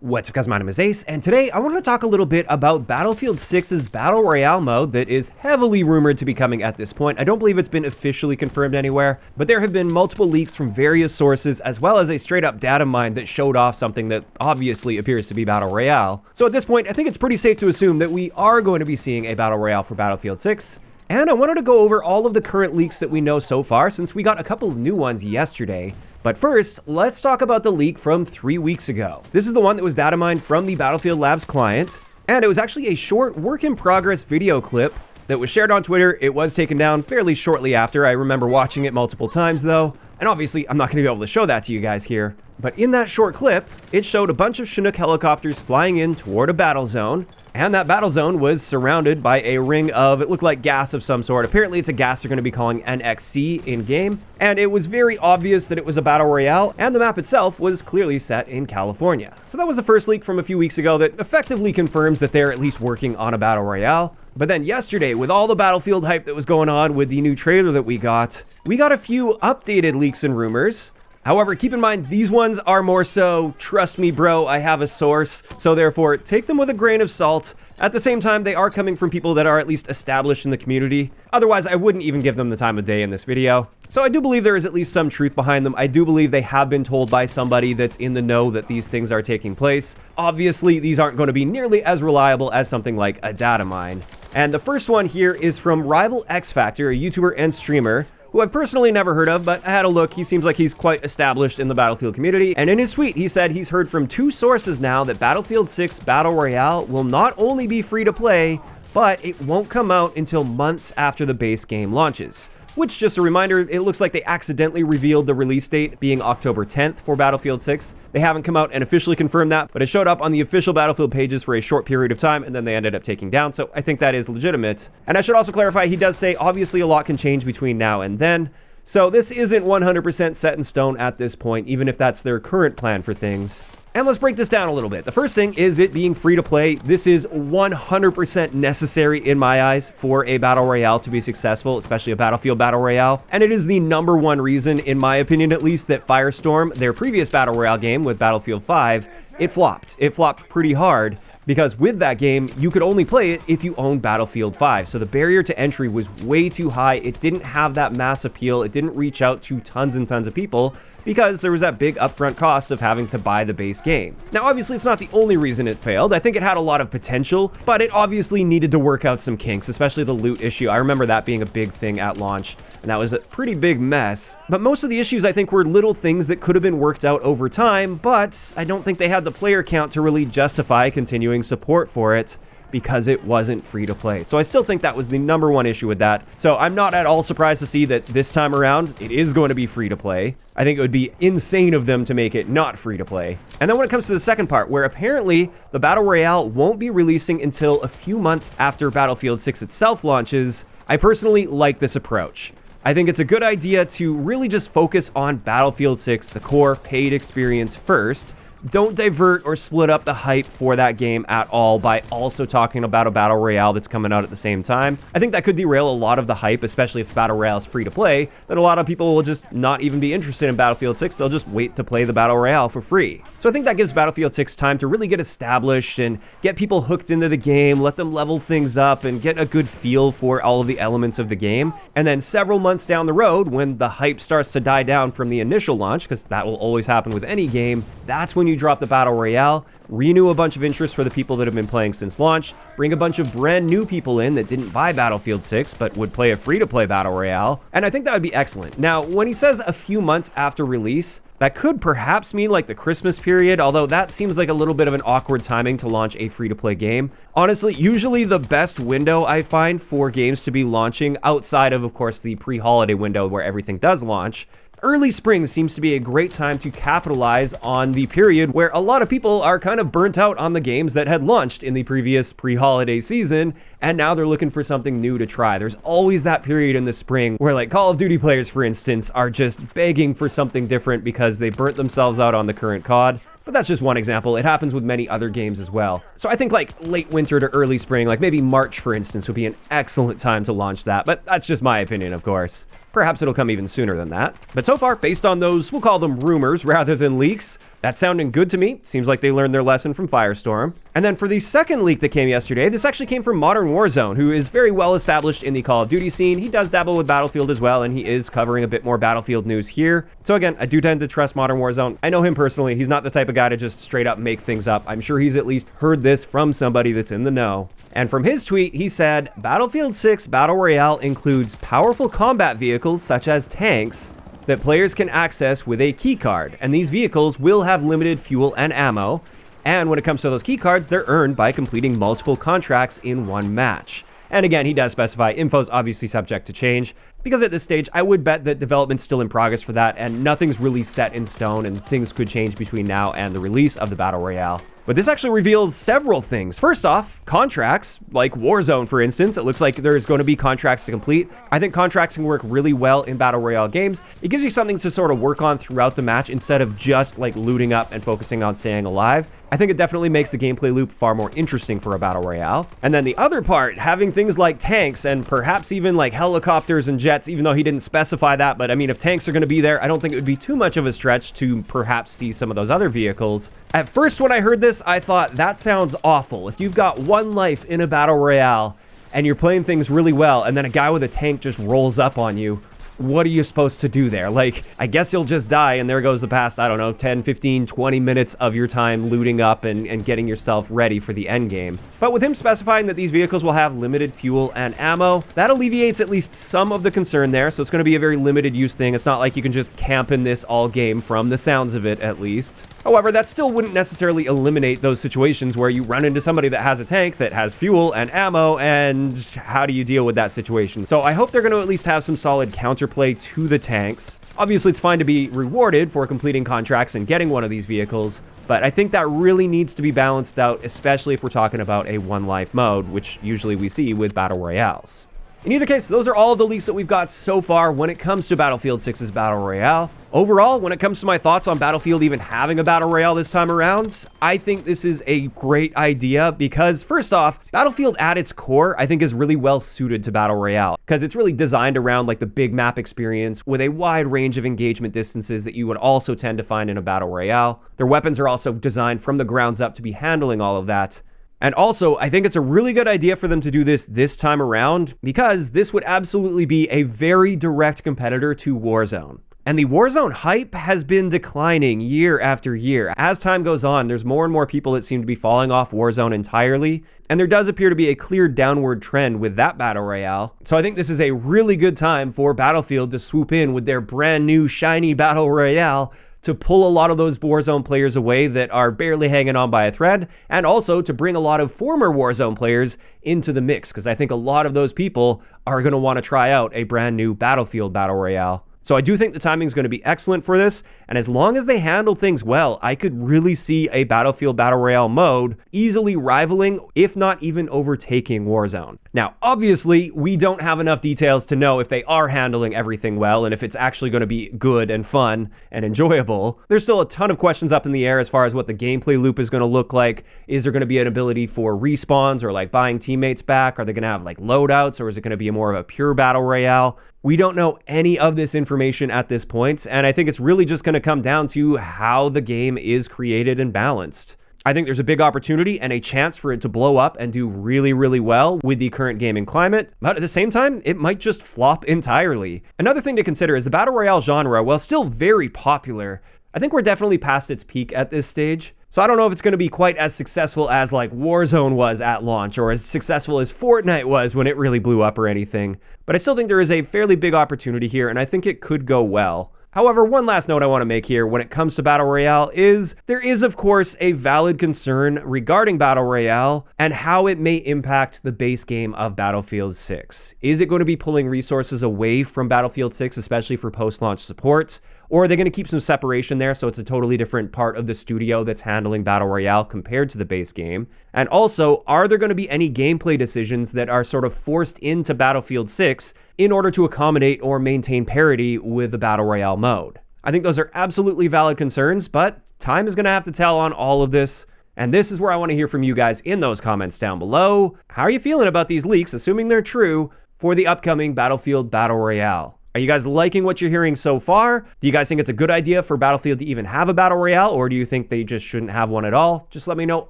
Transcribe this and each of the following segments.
What's up guys, my name is Ace, and today I want to talk a little bit about Battlefield 6's Battle Royale mode that is heavily rumored to be coming at this point. I don't believe it's been officially confirmed anywhere, but there have been multiple leaks from various sources, as well as a straight up data mine that showed off something that obviously appears to be Battle Royale. So at this point, I think it's pretty safe to assume that we are going to be seeing a Battle Royale for Battlefield 6. And I wanted to go over all of the current leaks that we know so far, since we got a couple of new ones yesterday. But first, let's talk about the leak from 3 weeks ago. This is the one that was data mined from the Battlefield Labs client, and it was actually a short work-in-progress video clip that was shared on Twitter. It was taken down fairly shortly after. I remember watching it multiple times though, and obviously I'm not going to be able to show that to you guys here. But in that short clip, it showed a bunch of Chinook helicopters flying in toward a battle zone, and that battle zone was surrounded by a ring of, it looked like gas of some sort. Apparently it's a gas they're going to be calling NXC in-game, and it was very obvious that it was a battle royale, and the map itself was clearly set in California. So that was the first leak from a few weeks ago that effectively confirms that they're at least working on a battle royale. But then yesterday, with all the Battlefield hype that was going on with the new trailer that we got a few updated leaks and rumors. However, keep in mind, these ones are more so, trust me bro, I have a source, so therefore take them with a grain of salt. At the same time, they are coming from people that are at least established in the community. Otherwise, I wouldn't even give them the time of day in this video. So I do believe there is at least some truth behind them. I do believe they have been told by somebody that's in the know that these things are taking place. Obviously, these aren't going to be nearly as reliable as something like a data mine. And the first one here is from Rival X Factor, a YouTuber and streamer, who I've personally never heard of, but I had a look. He seems like he's quite established in the Battlefield community. And in his tweet, he said he's heard from 2 sources now that Battlefield 6 Battle Royale will not only be free to play, but it won't come out until months after the base game launches. Which, just a reminder, it looks like they accidentally revealed the release date being October 10th for Battlefield 6. They haven't come out and officially confirmed that, but it showed up on the official Battlefield pages for a short period of time, and then they ended up taking down, so I think that is legitimate. And I should also clarify, he does say obviously a lot can change between now and then, so this isn't 100% set in stone at this point, even if that's their current plan for things. And let's break this down a little bit. The first thing is it being free to play. This is 100% necessary in my eyes for a Battle Royale to be successful, especially a Battlefield Battle Royale. And it is the #1 reason, in my opinion at least, that Firestorm, their previous Battle Royale game with Battlefield 5, it flopped. It flopped pretty hard. Because with that game, you could only play it if you owned Battlefield 5. So the barrier to entry was way too high. It didn't have that mass appeal. It didn't reach out to tons and tons of people because there was that big upfront cost of having to buy the base game. Now, obviously, it's not the only reason it failed. I think it had a lot of potential, but it obviously needed to work out some kinks, especially the loot issue. I remember that being a big thing at launch, and that was a pretty big mess. But most of the issues, I think, were little things that could have been worked out over time, but I don't think they had the player count to really justify continuing support for it because it wasn't free to play. So I still think that was the #1 issue with that. So I'm not at all surprised to see that this time around, it is going to be free to play. I think it would be insane of them to make it not free to play. And then when it comes to the second part, where apparently the Battle Royale won't be releasing until a few months after Battlefield 6 itself launches, I personally like this approach. I think it's a good idea to really just focus on Battlefield 6, the core paid experience first. Don't divert or split up the hype for that game at all by also talking about a Battle Royale that's coming out at the same time. I think that could derail a lot of the hype, especially if Battle Royale is free to play, then a lot of people will just not even be interested in Battlefield 6. They'll just wait to play the Battle Royale for free. So I think that gives Battlefield 6 time to really get established and get people hooked into the game, let them level things up and get a good feel for all of the elements of the game. And then several months down the road, when the hype starts to die down from the initial launch, because that will always happen with any game, that's when you drop the Battle Royale, renew a bunch of interest for the people that have been playing since launch, bring a bunch of brand new people in that didn't buy Battlefield 6 but would play a free-to-play Battle Royale, and I think that would be excellent. Now, when he says a few months after release, that could perhaps mean like the Christmas period, although that seems like a little bit of an awkward timing to launch a free-to-play game. Honestly, usually the best window I find for games to be launching, outside of course, the pre-holiday window where everything does launch, early spring seems to be a great time to capitalize on the period where a lot of people are kind of burnt out on the games that had launched in the previous pre-holiday season, and now they're looking for something new to try. There's always that period in the spring where like Call of Duty players, for instance, are just begging for something different because they burnt themselves out on the current COD. But that's just one example. It happens with many other games as well. So I think like late winter to early spring, like maybe March, for instance, would be an excellent time to launch that. But that's just my opinion, of course. Perhaps it'll come even sooner than that. But so far, based on those, we'll call them rumors rather than leaks, that's sounding good to me. Seems like they learned their lesson from Firestorm. And then for the second leak that came yesterday, this actually came from Modern Warzone, who is very well established in the Call of Duty scene. He does dabble with Battlefield as well, and he is covering a bit more Battlefield news here. So again, I do tend to trust Modern Warzone. I know him personally. He's not the type of guy to just straight up make things up. I'm sure he's at least heard this from somebody that's in the know. And from his tweet, he said, Battlefield 6 Battle Royale includes powerful combat vehicles such as tanks that players can access with a keycard, and these vehicles will have limited fuel and ammo, and when it comes to those keycards, they're earned by completing multiple contracts in one match. And again, he does specify info's obviously subject to change, because at this stage, I would bet that development's still in progress for that, and nothing's really set in stone, and things could change between now and the release of the Battle Royale. But this actually reveals several things. First off, contracts, like Warzone, for instance. It looks like there's going to be contracts to complete. I think contracts can work really well in Battle Royale games. It gives you something to sort of work on throughout the match instead of just like looting up and focusing on staying alive. I think it definitely makes the gameplay loop far more interesting for a Battle Royale. And then the other part, having things like tanks and perhaps even like helicopters and jets, even though he didn't specify that. But I mean, if tanks are going to be there, I don't think it would be too much of a stretch to perhaps see some of those other vehicles. At first, when I heard this, I thought that sounds awful. If you've got one life in a Battle Royale and you're playing things really well, and then a guy with a tank just rolls up on you, what are you supposed to do there? Like, I guess you'll just die, and there goes the past, I don't know, 10, 15, 20 minutes of your time looting up and getting yourself ready for the end game. But with him specifying that these vehicles will have limited fuel and ammo, that alleviates at least some of the concern there, so it's going to be a very limited use thing. It's not like you can just camp in this all game, from the sounds of it at least. However, that still wouldn't necessarily eliminate those situations where you run into somebody that has a tank that has fuel and ammo, and how do you deal with that situation? So I hope they're going to at least have some solid counterplay to the tanks. Obviously, it's fine to be rewarded for completing contracts and getting one of these vehicles, but I think that really needs to be balanced out, especially if we're talking about a one-life mode, which usually we see with Battle Royales. In either case, those are all of the leaks that we've got so far when it comes to Battlefield 6's Battle Royale. Overall, when it comes to my thoughts on Battlefield even having a Battle Royale this time around, I think this is a great idea because, first off, Battlefield at its core, I think is really well suited to Battle Royale because it's really designed around like the big map experience with a wide range of engagement distances that you would also tend to find in a Battle Royale. Their weapons are also designed from the grounds up to be handling all of that. And also, I think it's a really good idea for them to do this time around because this would absolutely be a very direct competitor to Warzone. And the Warzone hype has been declining year after year. As time goes on, there's more and more people that seem to be falling off Warzone entirely. And there does appear to be a clear downward trend with that Battle Royale. So I think this is a really good time for Battlefield to swoop in with their brand new shiny Battle Royale to pull a lot of those Warzone players away that are barely hanging on by a thread, and also to bring a lot of former Warzone players into the mix, because I think a lot of those people are going to want to try out a brand new Battlefield Battle Royale. So I do think the timing is going to be excellent for this, and as long as they handle things well, I could really see a Battlefield Battle Royale mode easily rivaling, if not even overtaking Warzone. Now, obviously, we don't have enough details to know if they are handling everything well and if it's actually going to be good and fun and enjoyable. There's still a ton of questions up in the air as far as what the gameplay loop is going to look like. Is there going to be an ability for respawns or like buying teammates back? Are they going to have like loadouts, or is it going to be more of a pure Battle Royale? We don't know any of this information at this point, and I think it's really just going to come down to how the game is created and balanced. I think there's a big opportunity and a chance for it to blow up and do really, really well with the current gaming climate, but at the same time, it might just flop entirely. Another thing to consider is the Battle Royale genre, while still very popular, I think we're definitely past its peak at this stage. So I don't know if it's going to be quite as successful as like Warzone was at launch, or as successful as Fortnite was when it really blew up or anything. But I still think there is a fairly big opportunity here, and I think it could go well. However, one last note I want to make here when it comes to Battle Royale is there is, of course, a valid concern regarding Battle Royale and how it may impact the base game of Battlefield 6. Is it going to be pulling resources away from Battlefield 6, especially for post-launch support? Or are they going to keep some separation there so it's a totally different part of the studio that's handling Battle Royale compared to the base game? And also, are there going to be any gameplay decisions that are sort of forced into Battlefield 6 in order to accommodate or maintain parity with the Battle Royale mode? I think those are absolutely valid concerns, but time is going to have to tell on all of this. And this is where I want to hear from you guys in those comments down below. How are you feeling about these leaks, assuming they're true, for the upcoming Battlefield Battle Royale? Are you guys liking what you're hearing so far? Do you guys think it's a good idea for Battlefield to even have a Battle Royale, or do you think they just shouldn't have one at all? Just let me know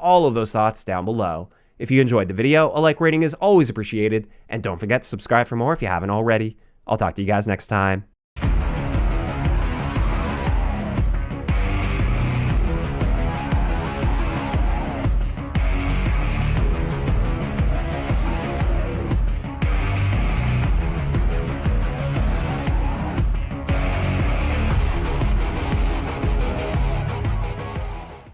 all of those thoughts down below. If you enjoyed the video, a like rating is always appreciated, and don't forget to subscribe for more if you haven't already. I'll talk to you guys next time.